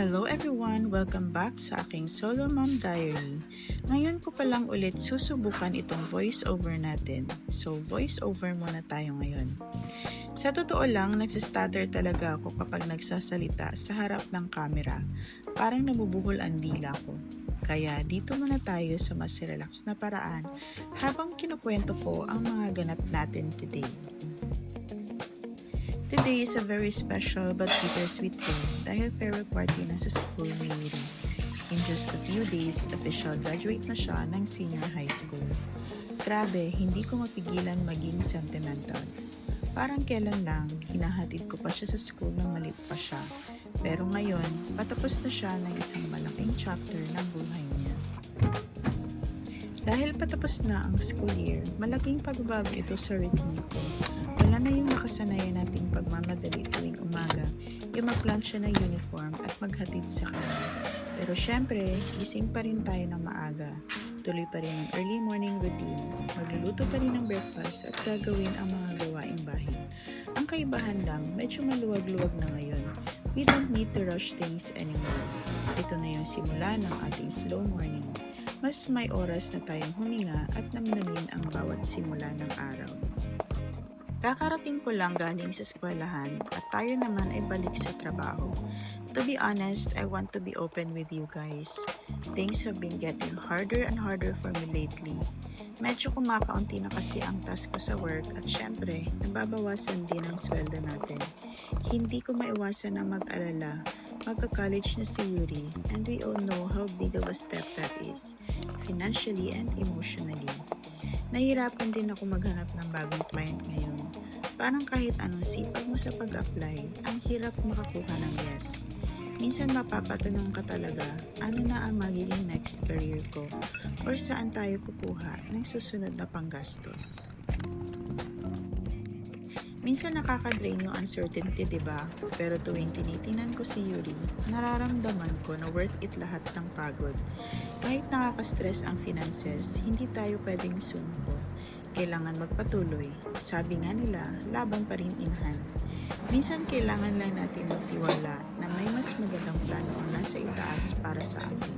Hello everyone! Welcome back sa aking Solo Mom Diary. Ngayon ko pa lang ulit susubukan itong voice-over natin. So, voice-over muna tayo ngayon. Sa totoo lang, nagsistutter talaga ako kapag nagsasalita sa harap ng camera. Parang nabubuhol ang dila ko. Kaya dito muna tayo sa mas relax na paraan habang kinukwento ko ang mga ganap natin today. Today is a very special but bittersweet day dahil farewell party na sa school ni Yuri. In just a few days, official graduate na siya ng senior high school. Grabe, hindi ko mapigilan maging sentimental. Parang kailan lang, hinahatid ko pa siya sa school nang maliit pa siya. Pero ngayon, patapos na siya ng isang malaking chapter ng buhay niya. Dahil patapos na ang school year, malaking pagbabago ito sa routine ko. Wala na yung nakasanayan nating pagmamadali tuwing umaga, yung mag-plan siya ng uniform at maghatid sa kanya. Pero syempre, gising pa rin tayo ng maaga. Tuloy pa rin ang early morning routine. Magluluto pa rin ng breakfast at gagawin ang mga gawaing bahay. Ang kaibahan lang, medyo maluwag-luwag na ngayon. We don't need to rush things anymore. Ito na yung simula ng ating slow morning. Mas may oras na tayong huminga at namnamin ang bawat simula ng araw. Kakarating ko lang galing sa eskwelahan at tayo naman ay balik sa trabaho. To be honest, I want to be open with you guys. Things have been getting harder and harder for me lately. Medyo kumakaunti na kasi ang task ko sa work at syempre, nababawasan din ang sweldo natin. Hindi ko maiwasan na mag-alala. Magka-college na si Yuri and we all know how big of a step that is, financially and emotionally. Nahirapan din ako maghanap ng bagong client ngayon. Parang kahit anong sipag mo sa pag-apply, ang hirap makakuha ng yes. Minsan mapapatanong ka talaga, ano na ang magiging next career ko or saan tayo kukuha ng susunod na panggastos. Minsan nakaka-drain yung uncertainty, diba? Pero tuwing tinitingnan ko si Yuri, nararamdaman ko na worth it lahat ng pagod. Kahit nakaka-stress ang finances, hindi tayo pwedeng sumko. Kailangan magpatuloy. Sabi nga nila, laban pa rin in hand. Minsan kailangan lang natin magtiwala na may mas magandang plano ang nasa itaas para sa atin.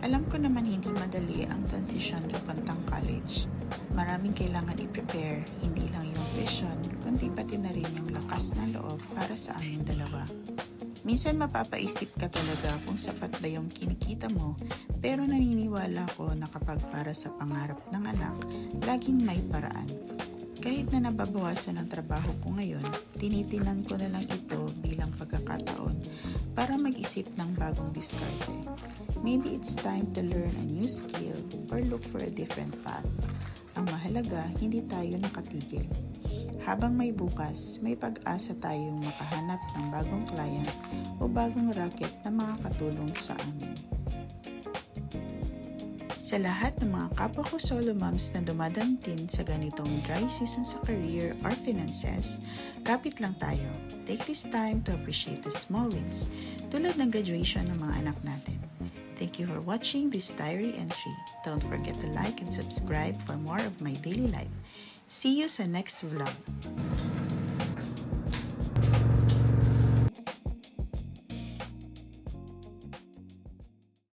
Alam ko naman hindi madali ang transition papuntang college. Maraming kailangan i-prepare, hindi lang yung vision, kundi pati na rin yung lakas ng loob para sa aming dalawa. Minsan mapapaisip ka talaga kung sapat ba yung kinikita mo, pero naniniwala ko na kapag para sa pangarap ng anak, laging may paraan. Kahit na nababawasan ang trabaho ko ngayon, tinitinan ko na lang ito bilang pagkakataon para mag-isip ng bagong diskarte. Maybe it's time to learn a new skill or look for a different path. Ang mahalaga, hindi tayo nakatigil. Habang may bukas, may pag-asa tayong makahanap ng bagong client o bagong racket na makakatulong sa amin. Sa lahat ng mga kapwa ko solo moms na dumadantin sa ganitong dry season sa career or finances, kapit lang tayo. Take this time to appreciate the small wins, tulad ng graduation ng mga anak natin. Thank you for watching this diary entry. Don't forget to like and subscribe for more of my daily life. See you sa next vlog.